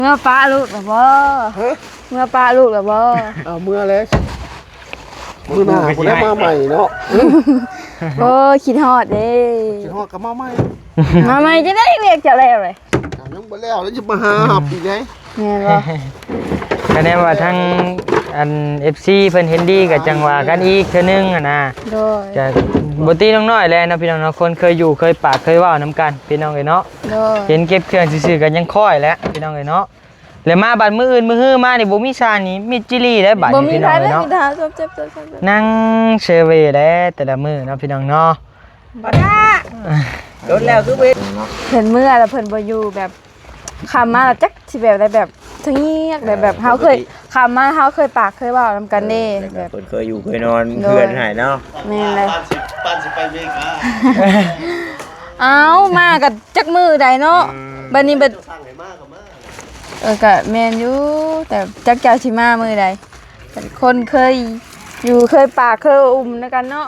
เมื่อป้าลูกหรือบ่เมื่อป้าลูกหรือบ่เมื่อแล้วมือหน้าคนได้มาใหม่เนาะโอ้คิดฮอดเด้คิดฮอดกับมาใหม่จะได้เรียกเจ้าแล้วเลยยังบ่แล้วแล้วจะมาหาหับอีกไงแม่นบ่คะแนนว่าทั้งอัน FC เพิ่นเห็นดีกับจังหวะกันอีกเทื่อนึงอ่ะนะโดยจะบ่ตีน้อยๆแลนะพี่น้องเนาะคนเคยอยู่เคยปากเคยเว้านํกันพี่น้องเอ้ยเนาะเห็นเก็บเครื่องซื่อๆกันยังค่อยแล้วพี่น้องเอ้ยเนาะแล้วมาบัดมื้ออื่นมื้อฮื้อมานี่บ่มีชานี่มีจิลี่ได้บัดพี่น้องเอ้ยเนาะนั่งเซเว่แล้วแต่ละมื้อเนาะพี่น้องเนาะบ่ได้โดนแล้วคือเว้นเพิ่นเมื่อแล้วเพิ่นบ่อยู่แบบคำมาจักสิแบบได้แบบทั้งเงียบแบบเฮาเคยคำมาเฮาเคยปากเคยเว้านำกันเด้แบบเพิ่นเคยอยู่เคยนอนเพื่อนหายเนาะแม่นเลยปั้นสิไปเมกาเอ้ามากับจักมือใดเนาะบัดนี้บัดก็แม่นอยู่แต่จักเจ้าสิมามือใดเป็นคนเคยอยู่เคยปากเคยอุ้มนำกันเนาะ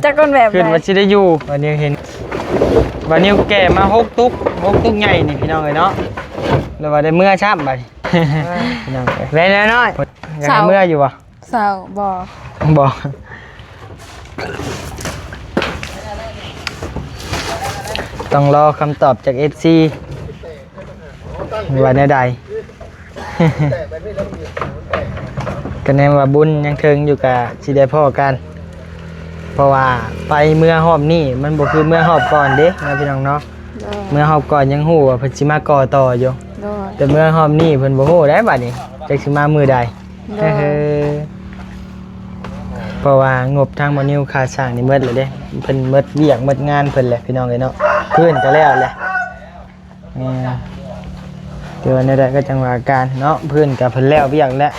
จักคนแบบขึ้นว่าสิได้อยู่วันนี้เห็นวันนี้แก่มา6 ตุกใหญ่นี่พี่น้องเอ้ยเนาะแล้วว่าได้เมื่อช้ำบัดพี่น้องเอ้ยแล้น้อยยังเมื่ออยู่บ่สาวบ่ต้องรอคำตอบจาก FC ว่าแนวใดก็แน่ว่าบุญยังเทิงอยู่กับสิได้พ่อกันเพราะว่าไปเมื่อหอบนี่มันบ่คือเมื่อหอบก่อนเด้นะพี่น้องเนาะเมื่อหอบก่อนยังฮู้ว่าเพิ่นสิมาก่อต่ออยู่แต่เมื่อหอบนี่เพิ่นบ่ฮู้ได้บัดนี้จักสิมามื้อใดเพราะว่างบทางบ่นิวค่าสร้างนี่หมดแล้วเด้เพิ่นหมดเวียกหมดงานเพิ่นแหละพี่น้องเอ้ยเนาะเพิ่นก็แล้วแหละเดี๋ยวในใดก็จังหวะการเนาะเพิ่นก็เพิ่นแล้วเวียกแล้ว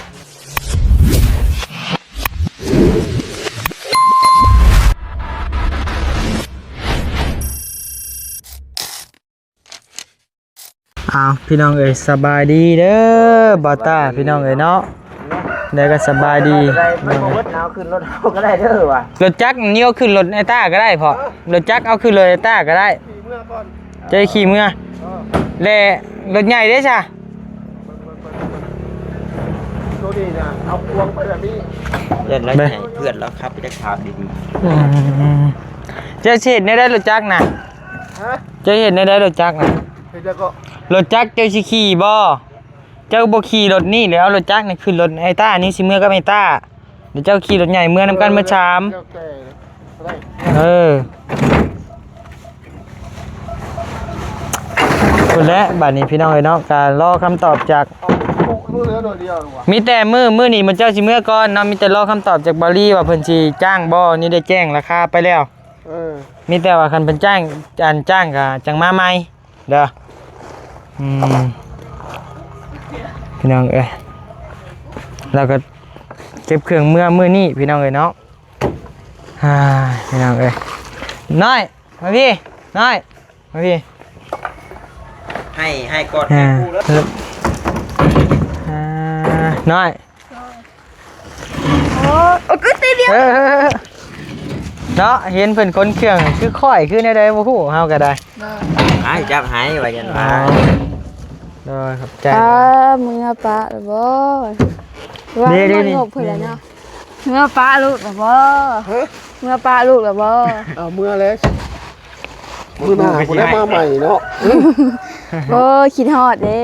พี่น้องเอ้ยสบายดีเด้อบาต้าพี่น้องเอ้ยเนาะได้ก็สบายดีไม่บ่รถเอาขึ้นรถเอาก็ได้เด้อว่ะรถจักรนี่เอาขึ้นรถไอ้ต้าก็ได้พอรถจักรเอาขึ้นรถไอ้ต้าก็ได้จะขี่เมื่อแล้วรถใหญ่เด้จ้ะโชคดีนะเอาพวงไปแบบนี้เล่นแล้วใหญ่เพื่อนแล้วครับไปได้ข่าวดีจะเห็นได้รถจักรนะจะเห็นได้รถจักรนะรถจักรเจ้าสิขี่บ่เจ้าบ่ขี่รถนี่แล้วรถจักรนี่ขึ้นรถไอ้ต้านี่สิเมื่อก็ไม่ต้าเดี๋ยวเจ้าขี่รถใหญ่เมื่อนำกันเมื่อชามคุณและบัดนี้พี่น้องเอ้ยเนาะการรอคำตอบจากมีแต่มื้อนี่มันเจ้าสิเมื่อก่อนเนาะมีแต่รอคำตอบจากบาลี่ว่าเพิ่นสิจ้างบ่นี่ได้แจ้งราคาไปแล้วมีแต่ว่าคันเพิ่นจ้างก็จังมาใหม่เด้อพี่น้องเอ้ยเราก็เก็บเครื่องมื้อนี้พี่น้องเอ้ยเนาะพี่น้องเอ้ยน้อยมาพี่น้อยมาพี่ให้กอดให้คู่แล้วน้อยโอ้ก็ตีเดียวเนาะเห็นเพิ่นคนเครื่องคือค่อยคือในใดบ่ฮู้เฮาก็ได้จับหายว่าจังว่าครับใจมึงป้าหรือบ่ว่ามันงบเพิ่นแล้วเนาะเมื่อป้าลูกหรือบ่เมื่อป้าลูกหรือบ่เมื่อแล้วมือหน้าคนได้มาใหม่เนาะโอ้คิดฮอดเด้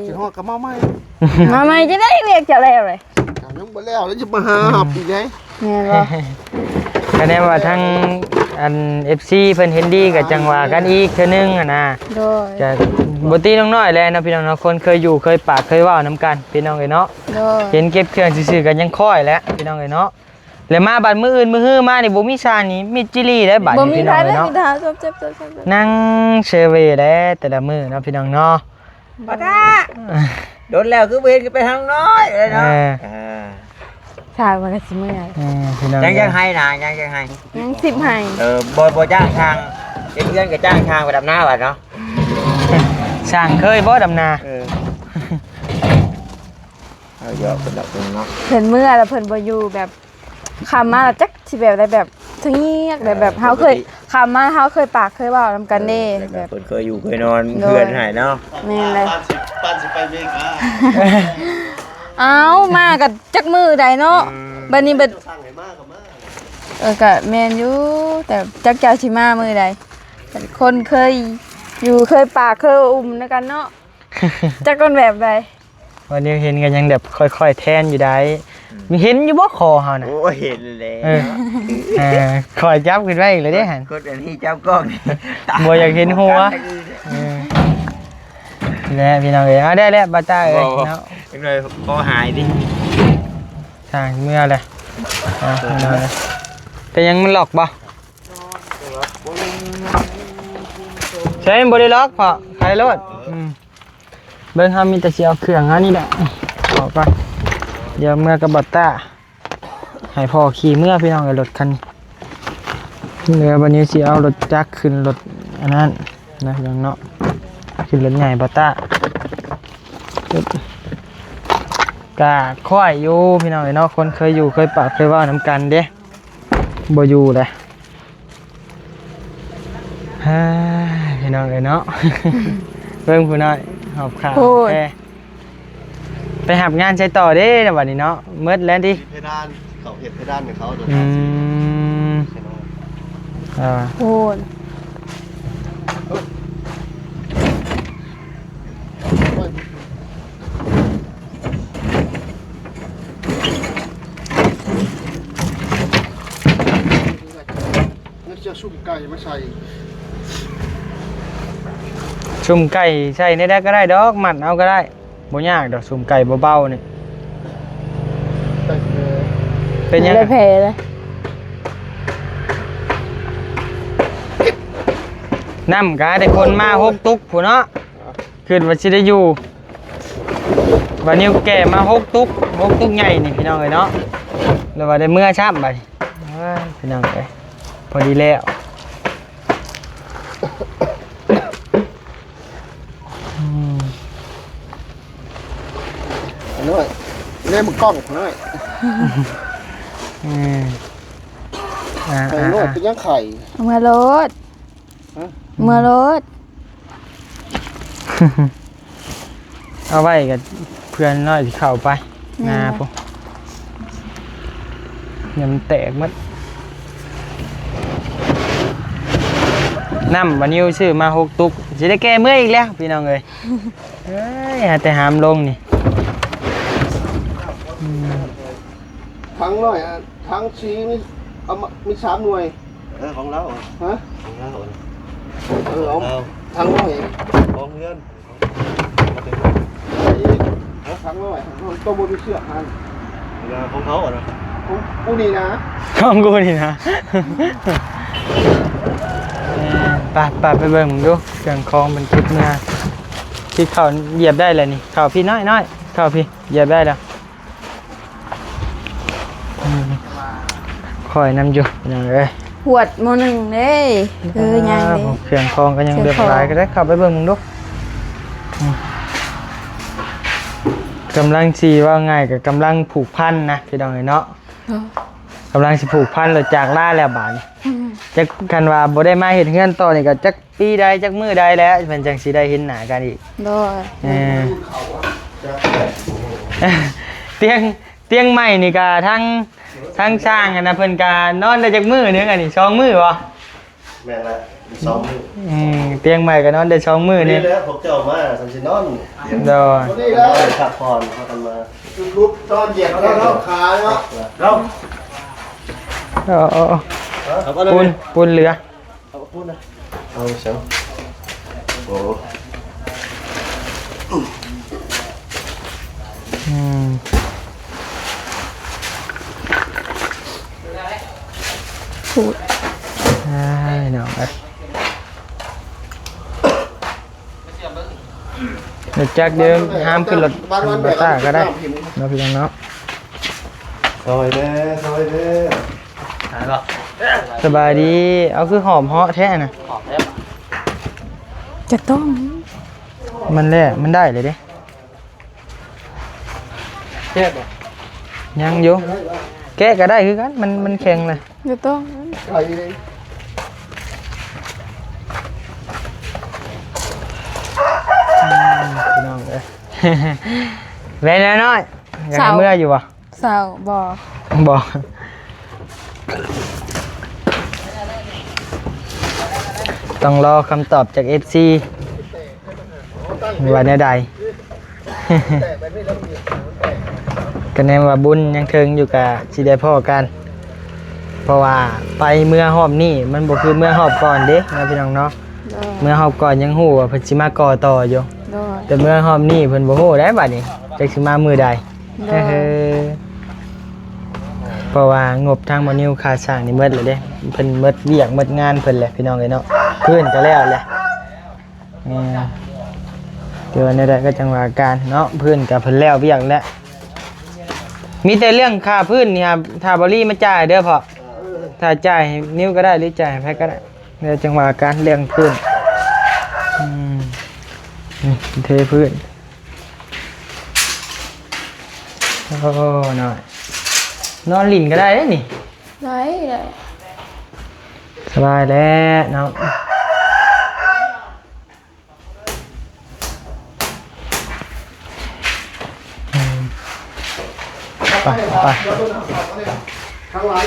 คิดฮอดกับมาใหม่จะได้เรียกเจ้าแล้วเลยยังบ่แล้วแล้วจะมาหาหับอีกไงแม่นบ่คะแนนว่าทั้งอัน FC เพิ่นเห็นดีกับจังหวะกันอีกเทื่อนึงอ่ะนะโดยจะบ่ตีน้อยๆแลนะพี่น้องเนาะคนเคยอยู่เคยปากเคยเว้านํกันพี่น้องเอ้ยเนาะเห็นเก็บเครื่องซื่อๆกันยังค่อยแล้วพี่น้องเอ้ยเนาะแล้วมาบัดมื้ออื่นมื้อฮื้อมานี่บ่มีชานี่มีจิลี่ได้บัดพี่น้องเอ้ยเนาะนั่งเซเว่แล้วแต่ละมื้อเนาะพี่น้องเนาะบ่ได้โดนแล้วคือเว้นไปทางน้อยเลยเนาะชามันก็สิเมื่อยยังให้นะยังให้ยัง10ให้บ่จ้างทางเพื่อนก็จ้างทางไปดำนาบัดเนาะช่างเคยบ่ดำนาเอาเยอะเป็นดอกเนาะเพิ่นเมื่อแล้วเพิ่นบ่อยู่แบบคำมาจักสิแบบได้แบบทั้งเงียบแบบเฮาเคยคำมาเฮาเคยปากเคยเว้านำกันเด้แบบเพิ่นเคยอยู่เคยนอนเพื่อนหายเนาะแม่นเลย ปานสิไปเมกา เอามากับจักมือใดเนาะบัดนี้บัด สร้างให้มากกับมา ก็แม่นอยู่แต่จักเจ้าสิมามือใดแต่คนเคยอยู่เคยปากเคยอุ้มนำกันเนาะ จักคนแบบใด วันนี้เห็นกันยังแบบค่อยๆแทนอยู่ได้มีเห็นอยู่บ่คอเฮาน่ะ โอ้เห็นเลย คอยจับขึ้นไว้อีกเลยเด้หั่น กดอันนี้จับกล้อง บ่อยากเห็นหัวแล้วพี่น้องเอ้ยเอาได้แล้วบ่ตาเอ้ยเนาะ ยังไงพอหายดิ ทางเมื่อเลยพี่น้องเอ้ยแต่ยังมันล็อกบ่ใช่บ่ได้ล็อกพอใครรถเบิ่งเฮามีแต่สิเอาเครื่องอันนี้แหละออกก่อนเดี๋ยวเมื่อกับบ่ตาให้พ่อขี่เมื่อพี่น้องเอ้ยรถคันนี้เหลือวันนี้สิเอารถจักรขึ้นรถอันนั้นนะพี่น้องเนาะขึ้นรถใหญ่บ่ตากะค่อยอยู่พี่น้องเอ้ยเนาะคนเคยอยู่เคยปะเคยเว้านำกันเด้บ่อยู่เลยฮ่าพี่น้องเอ้ยเนาะ เบิ่งผู้น้อยหอบขาไปหับงานใช้ต่อเด้ในวันนี้เนาะเมื่อแล้วดิ เพดานเขาเห็ดเพดานของเขาโดน โอ้ย นี่จะชุ่มไก่มาใส่ ชุ่มไก่ใส่ในได้ก็ได้ดอกหมัดเอาก็ได้บ่ยากดอกชุ่มไก่เบาๆนี่เป็นยัง เลยแผลเลย น้ำกาได้คนมา6ตุกผู้เนาะขึ้นว่าสิได้อยู่วันนี้แก่มา6ตุกใหญ่นี่พี่น้องเอ้ยเนาะแล้วว่าได้เมื่อช้ำไปพี่น้องเอ้ยพอดีแล้ว น้อยเล่มกล้องน้อย ไข่น้อยเป็นยังไข่ เมื่อรถเมื่อรถ เอาไว้กับเพื่อนน้อยที่เข้าไปนาปุ๊เนี่ยมันแตกมัดน้ำวันนี้ชื่อมา6ตุกจะได้แก้เมื่อยอีกแล้วพี่น้องเอ้ยเฮ้ยแต่หามลงนี่ ทั้งน้อยทั้งชี้มีเอามี3หน่วยของเราฮะของเราเอาทั้งน้อยของเพื่อนทั้งน้อยตัวบนเชือกมันของเขาเหรอของกูนี่นะ ของกูนี่นะไปเบิ่งมึงดูเครื่องคองมันคิดเมื่อที่เขาเหยียบได้เลยนี่เขาพี่น้อยเขาพี่เหยียบได้แล้วคอยนำอยู่อย่างเลย หวดโมหนึ่งเด้คือยังเด้ เครื่องคองก็ยังเรียบร้อยก็ได้เข้าไปเบิ่งมึงดูกำลังสีว่าง่ายกับกำลังผูกพันนะพี่น้องเนาะกำลังสิผูกพันเลยจากล่าแล้วบาดนี้จักคันว่าบ่ได้มาเห็นเฮือนต่อนี่ก็จักปีใดจักมื้อใดแล้วมันจังสิได้เห็นหน้ากันอีก โดย เตียงใหม่นี่ก็ทั้งสร้างกันนะเพิ่นก็นอนได้จักมื้อนึงอันนี้2มื้อบ่ แม่ละ2มื้อ เตียงใหม่ก็นอนได้2มื้อนี่ นี่แหละพวกเจ้ามาสันสินอน โดย นี่แล้วพักผ่อนพากันมาลุกตอนเหยียบแล้วขาเนาะเรา ปูนเหลือ เอาพูดนะเอาเสียงโอ้ พูด ใช่เนาะเดี๋ยวจักเดิมห้ามขึ้นรถบัสต้าก็ได้เนาะพี่น้องเนาะ ซอยเด้ สบายดีเอาคือหอมเหาะแท้น่ะ จะต้อง มันแหละมันได้เลยเด้ยังอยู่แกะก็ได้คือกันมันแข็งเลย จะต้อง ไข่เลย พี่น้องเอ้ย แม่น้อยอยากให้เมื่ออยู่บ่ เศร้าบ่ บ่ต้องรอคำตอบจาก FC ว่าแนวใด ก็แนว่าบุญยังเทิงอยู่กับสิได้พ่อกัน เพราะว่าไปเมื่อหอบนี่มันบ่คือเมื่อหอบก่อนเด้นะพี่น้องเนาะ โดย เมื่อหอบก่อนยังฮู้ว่าเพิ่นสิมาก่อต่ออยู่ โดย แต่เมื่อหอบนี่เพิ่นบ่ฮู้ได้บัดนี้จักสิมามื้อใด โดย เพราะว่างบทางบ่นิวค่าสร้างนี่หมดแล้วเด้เพิ่นหมดเวียกหมดงานเพิ่นแหละพี่น้องเอ้ยเนาะพื้นก็แล้วแหละเดี๋ยวในใดก็จังว่าการเนาะพื้นก็เพิ่นแล้วเวียกแล้วมีแต่เรื่องค่าพื้นนี่ครับถ้าบ่รีมาจ่ายเด้อพ่อถ้าจ่ายให้นิวก็ได้หรือจ่ายให้ไผก็ได้เดี๋ยวจังว่าการเรื่องพื้นนี่เทพื้นโอ้หน่อยนอนหลินก็ได้เด้อนี่ ไหนเลย สบายแล้วเนาะไปไป ข้างหลัง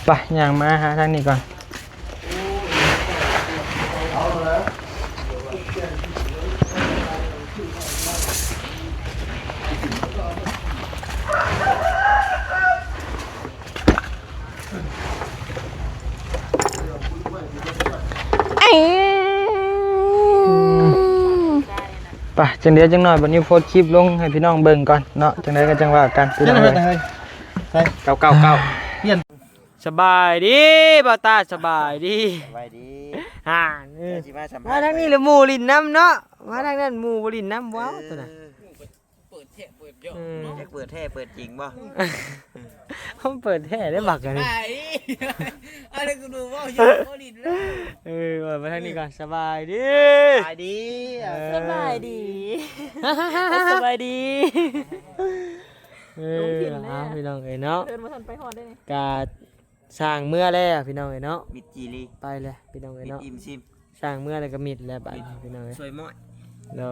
ไปอย่างมาหาทางนี้ก่อนไปจังเดียวจังหน่อยบัดนี้โพสต์คลิปลงให้พี่น้องเบิ่งก่อนเนาะจังได๋ก็จังว่ากันพี่น้องเอ้ยเก่าเปลี่ยนสบายดีบ่าวตาสบายดี สบายดี ฮ่า สิมาสัมภา มา ษณ์ ทางนี้เลยหมู่ลินน้ำเนาะมาทางนั้นหมู่บ่ลินน้ำว้าวตัวน่ะ จะเปิดแท้เปิดจริงบ่ เขาเปิดแท้ได้บักกันนี่ อะไรกูดูว่าอยู่โอลินเลย มาทางนี้ก่อนสบายดี สบายดี สบายดี สบายดีพี่น้องเอ้ยเนาะ เดินมาทันไปหอดได้ไง กาสร้างเมื่อแล้วพี่น้องเอ้ยเนาะ มิดจีรี ไปเลยพี่น้องเอ้ย มิด เนาะ อิมซิม สร้างเมื่อแล้วก็มิดแล้วบัดนี้พี่น้องเอ้ย สวยม้อย รอ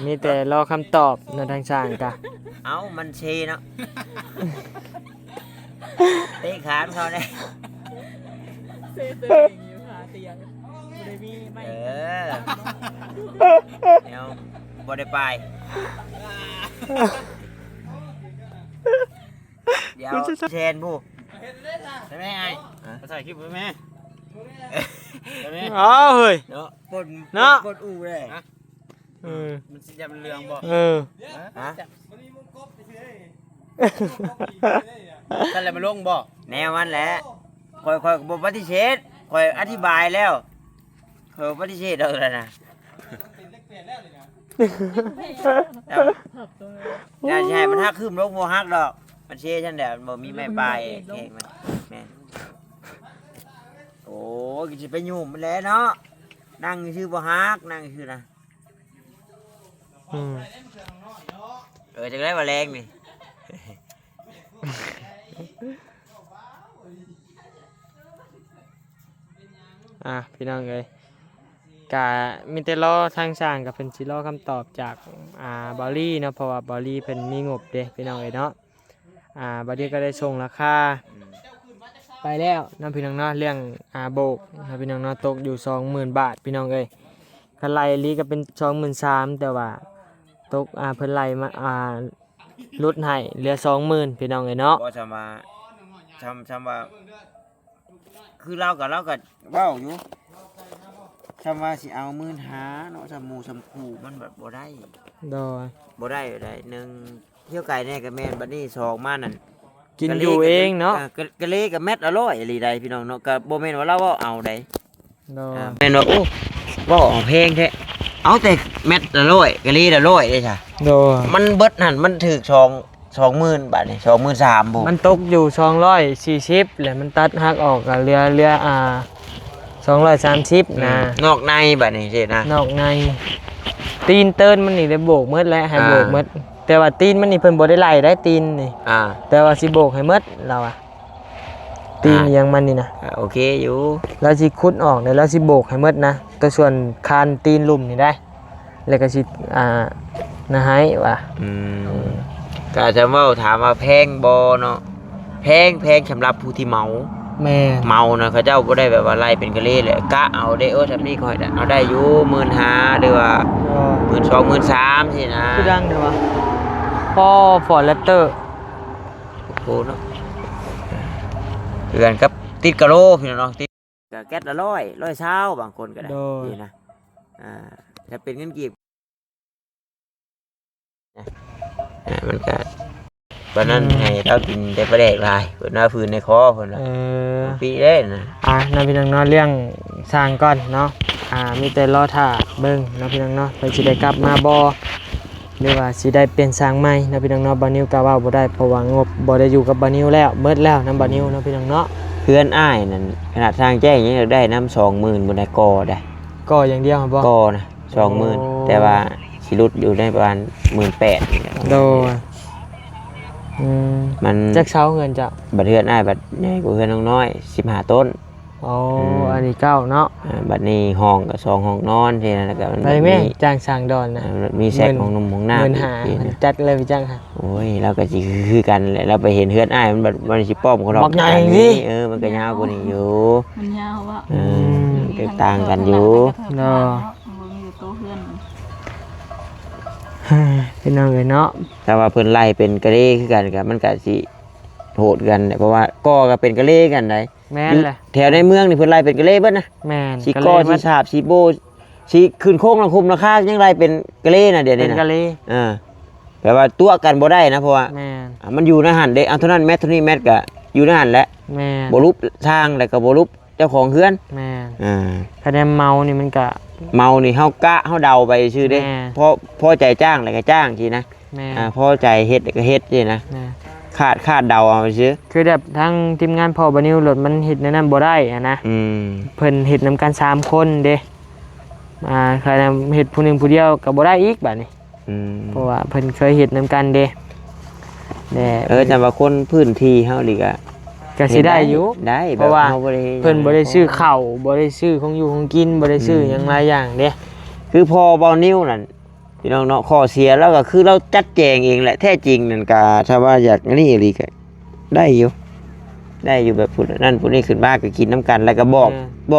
มีแต่รอคำตอบในทางสร้างกะ เอ้ามันเชเนาะเตะขานเขาเนี่ย เซ่อยู่ขาเตียงไม่ได้มีไม่ เดี๋ยวบ่ได้ไปเดี๋ยวเชนผู้ใช่ไหมไอ้มาถ่ายคลิปไว้แม่ อ๋อเฮ้ย เนาะปน เนาะ ปนอูเลย มัน สิจะเป็นเรื่องบ่ ฮะนั่นแหละมันลงบ่แนวมันแหละคอยบ่ปฏิเสธคอยอธิบายแล้วคอยปฏิเสธเอาแล้วนะอย่าใช่มันฮักขึ้นลงบ่ฮักดอกมันเชฉันแหละบ่มีไม้ปลายแข่งมันแม่นโอ้ยสิไปยุ่มมันแล้วเนาะนั่งชื่อบ่ฮักนั่งชื่อนะจังได้ว่าแรงนี่ พี่น้องเอ้ยกะมีแต่รอทางสร้างกับเพิ่นสิรอคำตอบจากบอลลี่เนาะเพราะว่าบอลลี่เพิ่นมีงบเด้พี่น้องเอ้ยเนาะบอลลี่ก็ได้ส่งราคาไปแล้วน้ำพี่น้องเนาะเรื่องโบกนะพี่น้องเนาะตกอยู่ 20,000 บาทพี่น้องเอ้ยคันไล่ลีก็เป็น 23,000แต่ว่าตกเพิ่นไล่มาลดให้เหลือ 20,000พี่น้องเอ้ยเนาะ บ่ทำว่าคือเรากับเว้าอยู่ทำว่าสิเอาหมื่นหาเนาะสำหมู่สำคูมันแบบบ่ได้ โดย บ่ได้หนึ่งเที่ยวไก่แน่กับแม่นบัดนี้สองมานั่น กินอยู่เองเนาะ กะเลกับแมตอร่อยอีหลีใดพี่น้องเนาะก็บ่แม่นว่าเราเว้าเอาใด โดย แม่นว่าโอ้เว้าเอาเพลงแท้เอาแต่แมตอร่อยกะเลอร่อยเด้จ้ะ โดย มันเบิดนั่นมันถึก20,000 บาทนี่23,000บ่ มันตกอยู่240แล้วมันตัดหักออกกับเรือ230นะ นอกในบัดนี้เด้นะ นอกในตีนเติ้นมันนี่ได้โบกหมดแล้วให้โบกหมดแต่ว่าตีนมันนี่เพิ่นบ่ได้ไล่ได้ตีนนี่แต่ว่าสิโบกให้หมดเรา ตีนยังมันนี่นะ โอเคอยู่ แล้วสิขุดออกแล้วสิโบกให้หมดนะตัวส่วนคานตีนลุ่มนี่ได้แล้วก็สินะให้ว่า ก็จะเว้าถามว่าแพงบ่เนาะแพงสำหรับผู้ที่เมา แม่ เมานะเขาเจ้าบ่ได้แบบว่าไล่เป็นกะเลเลยกะเอาได้ทำนี่ค่อยได้เอาได้อยู่15,000หรือว่า12,000 13,000สินะ คือดังเด้อวะพ่อฟอร์ดแรปเตอร์ โอ้เนาะคือกันกับติดกะโลพี่น้องติดก็แก๊สละ100 120บางคนก็ได้นี่นะถ้าเป็นเงินกีบมันก็วันนั้นให้เรากินได้ประเดกลายเพิ่นว่าพื้นในคอเพิ่นว่าปีเด้นะน้องพี่น้องเนาะเรื่องสร้างก่อนเนาะมีแต่รอท่าเบิ่งเนาะพี่น้องเนาะเพิ่นสิได้กลับมาบ่หรือว่าสิได้เปลี่ยนสร้างใหม่เนาะพี่น้องเนาะบ่นิวก็เว้าบ่ได้เพราะว่างบบ่ได้อยู่กับบ่นิวแล้วหมดแล้วนำบ่นิวเนาะพี่น้องเนาะเพื่อนอ้ายนั่นขนาดสร้างแจ้งยังได้นำ 20,000บ่ได้ก่อได้ก่ออย่างเดียวบ่ก่อนะ 20,000แต่ว่าสิรุดอยู่ได้ประมาณ 18,000 โดยมันจักเช้าเงินจ้ะบัดเฮือนอ้ายบัดใหญ่กว่าเฮือนน้อย15ต้นอันนี้เก้าเนาะบัดนี้ห้องก็2ห้องนอนที่นั่นแล้วก็มันมีจ้างสร้างดอนนะมีแซกของนมของน้ำจัดเลยพี่จ้างค่ะโอ้ยเราก็สิคือกันแหละเราไปเห็นเฮือนอ้ายมันบัดมันสิป้อมของเราบักใหญ่นี่มันก็ยาวกว่านี้อยู่มันยาวว่าแตกต่างกันอยู่เนาะเป็นน้องเลยเนาะแต่ว่าเพิ่นไล่เป็นกะเลคือกันก็มันก็สิโหดกันเพราะว่าก่อก็เป็นกะเลกันได้แม่นแหละแถวในเมืองนี่เพิ่นไล่เป็นกะเลเบิดนะแม่นสิก่อสิฉาบสิโบสิขึ้นโค้งลำคุมราคายังไล่เป็นกะเลน่ะเดี๋ยวนี้นะเป็นกะเลแปลว่าตัวกันบ่ได้นะเพราะว่าแม่นมันอยู่ในหันเด้เอาเท่านั้นแมตเท่านี้แมตก็อยู่ในหันแหละแม่นบ่รูปทางแล้วก็บ่รูปเจ้าของเฮือนแม่นคะแนนเมานี่มันก็เมานี่เฮากะเฮาเดาไปชื่อเด้พอใจจ้างแล้วก็จ้างสินะพอใจเฮ็ดก็เฮ็ดสินะคาดเดาเอาซื่อคือแบบทั้งทีมงานพ่อบ่นิวรถมันเฮ็ดในนั้นบ่ได้นะเพิ่นเฮ็ดนำกัน3คนเด้ใครนำเฮ็ดผู้นึงผู้เดียวก็บ่ได้อีกบัดนี้เพราะว่าเพิ่นเคยเฮ็ดนำกันเด้แต่ว่าคนพื้นที่เฮานี่ก็สิได้อยู่ได้เพราะว่าเพิ่นบ่ได้ซื้อข้าวบ่ได้ซื้อของอยู่ของกินบ่ได้ซื้อหยังหลายอย่างเด้คือพอบ่นิวนั่นพี่น้องเนาะข้อเสียแล้วก็คือเราจัดแจงเองแหละแท้จริงนั่นก็ถ้าว่าอยากนี่อีหลีก็ได้อยู่แบบพูดนั่นพูดนี่ขึ้นมาก็กินน้ำกันแล้วก็บ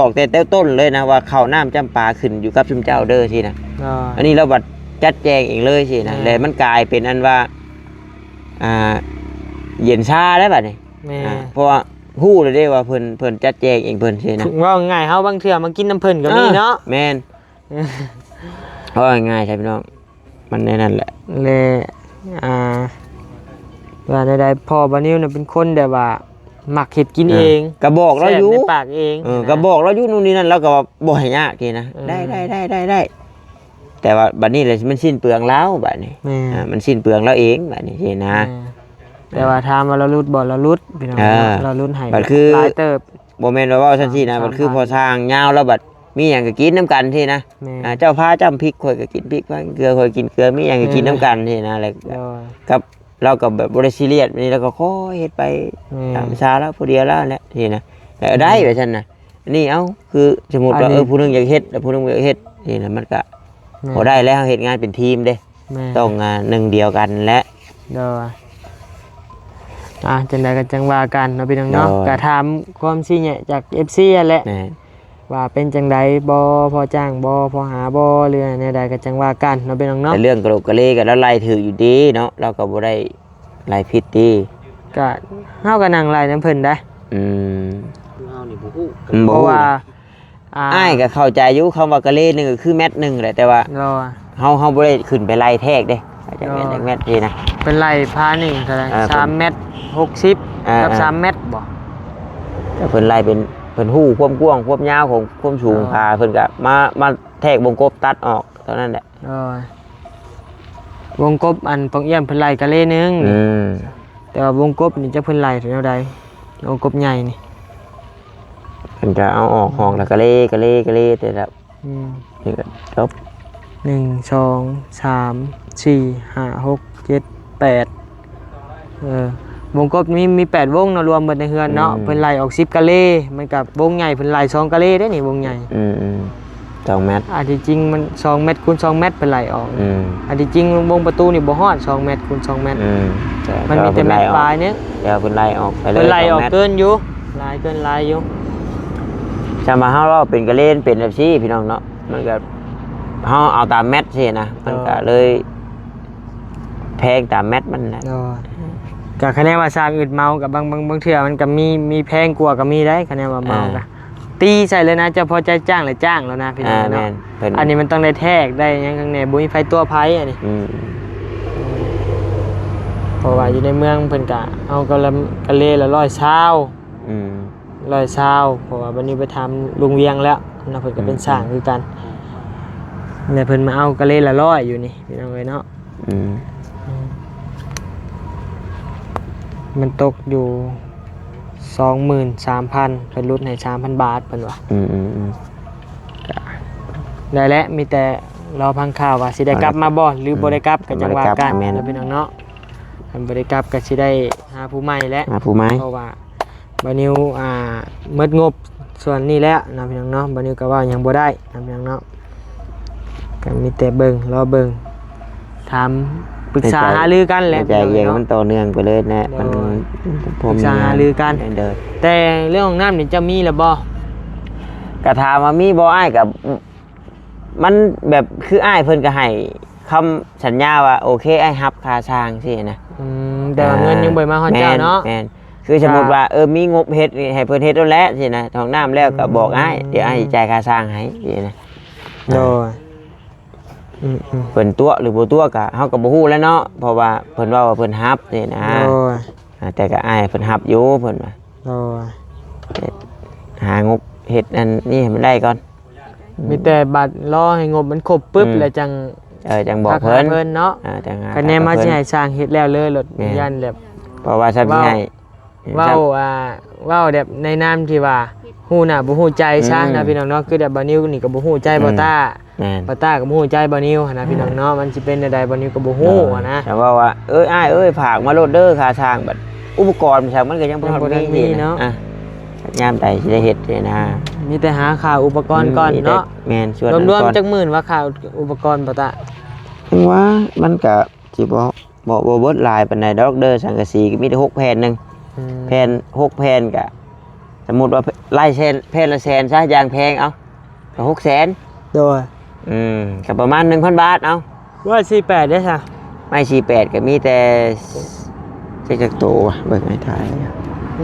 อกแต่ต้นเลยนะว่าข้าวน้ำจำปาขึ้นอยู่กับชุมเจ้าเด้อสินะอันนี้เราบัดจัดแจงเองเลยสินะแล้วมันกลายเป็นอันว่าเย็นชาได้บัดนี้เพราะว่าฮู้เลยได้ว่าเพิ่นจัดแจงเองเพิ่นสินะว่าง่ายเฮาบางเทื่อมากินน้ำเพิ่นก็มีเนาะแม่นเพราะง่ายใช่พี่น้องมันในนั่นแหละเลยว่าใดๆพ่อบ่นิวน่ะเป็นคนแบบว่ามักเฮ็ดกินเองก็บอกเราอยู่ในปากเองก็บอกเราอยู่นู่นนี่นั่นแล้วก็บ่ให้ยากทีนะได้แต่ว่าบัดนี้เลยมันสิ้นเปลืองแล้วบัดนี้มันสิ้นเปลืองแล้วเองบัดนี้สินะแต่ว่าถามว่าเราลุดบ่เราลุดพี่น้องเราลุดให้บัดคือหลายเติบบ่แม่นว่าซั่นซี่นะบัดคือพอสร้างยาวแล้วบัดมีอย่างก็กินน้ำกันที่นะเจ้าพาจำพริกข่อยก็กินพริกว่าเกลือข่อยกินเกลือมีอย่างก็กินน้ำกันที่นะอะไรกับเรากับแบบบริซีเรียสนี่เราก็ค่อยเฮ็ดไปตามชาแล้วผู้เดียวแล้วแหละที่นะแต่ได้ไปฉันนะนี่เอ้าคือสมมติว่าผู้นึงอยากเฮ็ดแล้วผู้นึงอยากเฮ็ดนี่นะมันก็พอได้แล้วเฮ็ดงานเป็นทีมเด้ต้องงานหนึ่งเดียวกันและจังใดก็จังว่ากันเนาะพี่น้องเนาะก็ถามความซี่เนี่ยจาก FC แหละว่าเป็นจังไดบ่พอจ้างบ่พอหาบ่เรื่องแนวใดก็จังว่ากันเนาะพี่น้องเนาะแต่เรื่องกระโหลกกระเลก็แล้วไล่ถืออยู่ดีเนาะเราก็บ่ได้ไล่ผิดดีก็เฮาก็นั่งไล่น้ำเพิ่นได้เฮานี่บ่ฮู้เพราะว่าอ้ายก็เข้าใจอยู่คำว่ากระเลนึงก็คือแมตช์นึงแหละแต่ว่าเฮาบ่ได้ขึ้นไปไล่แทกเด้จักแมตช์นี่นะเป็นไล่พา1เท่าไหร่3เมตร60กับ3เมตรบ่แต่เพิ่นไล่เป็นหู้ความกว้างความยาวของความสูงพาเพิ่นก็มาแทกวงกบตัดออกเท่านั้นแหละวงกบอันปังเอี่ยมเพิ่นไล่กะเลนึงแต่ว่าวงกบนี่จะเพิ่นไล่เท่าใดวงกบใหญ่นี่เพิ่นจะเอาออกห้องแล้วกะเลแต่ละนี่ก็จบ1 2 3 4 5 6 7 8 วงกบมี8วงเนาะรวมเบิดในเฮือนเนาะเพิ่นไล่ออก10กะเลมันกับวงใหญ่เพิ่นไล่2กะเลได้นี่วงใหญ่2 เมตรอันที่จริงมัน2เมตรคูณ2เมตรเพิ่นไล่ออกอันที่จริงวงประตูนี่บ่ฮอด2เมตรคูณ2เมตรมันมีแต่เมตรปลายนึงเดี๋ยวเพิ่นไล่ออกไปเลยเพิ่นไล่ออกเกินอยู่หลายเกินหลายอยู่จะมาเฮาเราเป็นกะเลนเป็นแบบซี่พี่น้องเนาะมันก็เฮาเอาตามเมตรสินะมันก็เลยแพงตามเมตรมันแหละก็คะแนนว่าสร้างอึดเมากับบางเทื่อมันก็มีแพงกว่าก็มีได้คะแนนว่าเมาก็ตีใส่เลยนะจะพอใจจ้างหรือจ้างแล้วนะพี่น้องเนาะอันนี้มันต้องได้แทกได้ยังข้างในบ่มีไฟตัวไผอันนี้เพราะว่าอยู่ในเมืองเพิ่นก็เอากะเลละ120 เพราะว่าวันนี้ไปทำลุงเวียงแล้วนะเพิ่นก็เป็นสร้างคือกันเนี่ยเพิ่นมาเอากะเลละ100อยู่นี่พี่น้องเอ้ยเนาะมันตกอยู่ 23,000 เพิ่นลดให้ 3,000 บาทเพิ่นว่าได้แล้วมีแต่รอพังข่าวว่าสิได้กลับมาบ่หรือบ่ได้กลับก็จังว่ากันแล้วพี่น้องเนาะคันบ่ได้กลับก็สิได้หาผู้ใหม่แล้วเพราะว่าบ่นิวหมดงบส่วนนี้แล้วนะพี่น้องเนาะบ่นิวก็ว่ายังบ่ได้นะพี่น้องเนาะก็มีแต่รอเบิ่งถามปรึกษาหารือกันแหละใจเย็นมันต่อเนื่องไปเลยนะมันปรึกษาหารือกันแต่เรื่องของน้ำนี่จะมีหรือบ่กระถามว่ามีบ่อ้ายกับมันแบบคืออ้ายเพิ่นก็ให้คำสัญญาว่าโอเคอ้ายรับค่าสร้างสินะแต่เงินยังบ่มาฮอดเจ้าเนาะคือสมมุติว่ามีงบเฮ็ดให้เพิ่นเฮ็ดแล้วแหละสินะท้องน้ำแล้วก็บอกอ้ายเดี๋ยวอ้ายจ่ายค่าสร้างให้สินะโดยเพิ่นตัวหรือบ่ตัวก็เฮาก็บ่ฮู้แล้วเนาะเพราะว่าเพิ่นว่าเพิ่นรับนี่นะแต่ก็อ้ายเพิ่นรับอยู่เพิ่นว่าหางบเฮ็ดอันนี้ให้มันได้ก่อนมีแต่บัตรรอให้งบมันครบปึ๊บแล้วจังบอกเพิ่นเนาะคะแนนมาสิให้สร้างเฮ็ดแล้วเลยรถยันแบบเพราะว่าซับสิให้เว้าแบบในนามที่ว่าฮู้น่ะบ่ฮู้ใจซะนะพี่น้องเนาะคือแบบบ่นิวนี่ก็บ่ฮู้ใจบ่ต้าก็บ่ฮู้ใจบ่นิวนะพี่น้องเนาะมันสิเป็นใดบ่นิวก็บ่ฮู้นะแต่ว่าอ้ายฝากมาโลดเด้อค่าสร้างบัดอุปกรณ์มันก็ยังบ่ทันมีเนาะยามใดสิได้เฮ็ดนะมีแต่หาค่าอุปกรณ์ก่อนเนาะแม่นส่วนรวมๆจักหมื่นว่าค่าอุปกรณ์บ่ต้าจังว่ามันก็สิบ่เบิดหลายปานใดดอกเด้อสังกะสีก็มีแต่6แผ่นนึงแผ่น6แผ่นก็สมมุติว่าไล่แผ่นละแสนซะอย่างแพงเอาก็600,000โดยก็ประมาณ 1,000 บาทเอาว่า48ได้ซะไม่48ก็มีแต่จักโตเบิ่งให้ถ่าย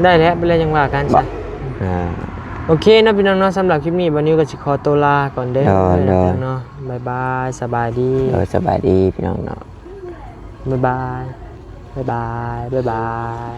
ได้แล้วเป็นไรจังว่ากันซะโอเคนะพี่น้องเนาะสำหรับคลิปนี้วันนี้ก็สิขอตัวลาก่อนเด้อเนาะบ๊ายบายสบายดีสบายดีพี่น้องเนาะบ๊ายบาย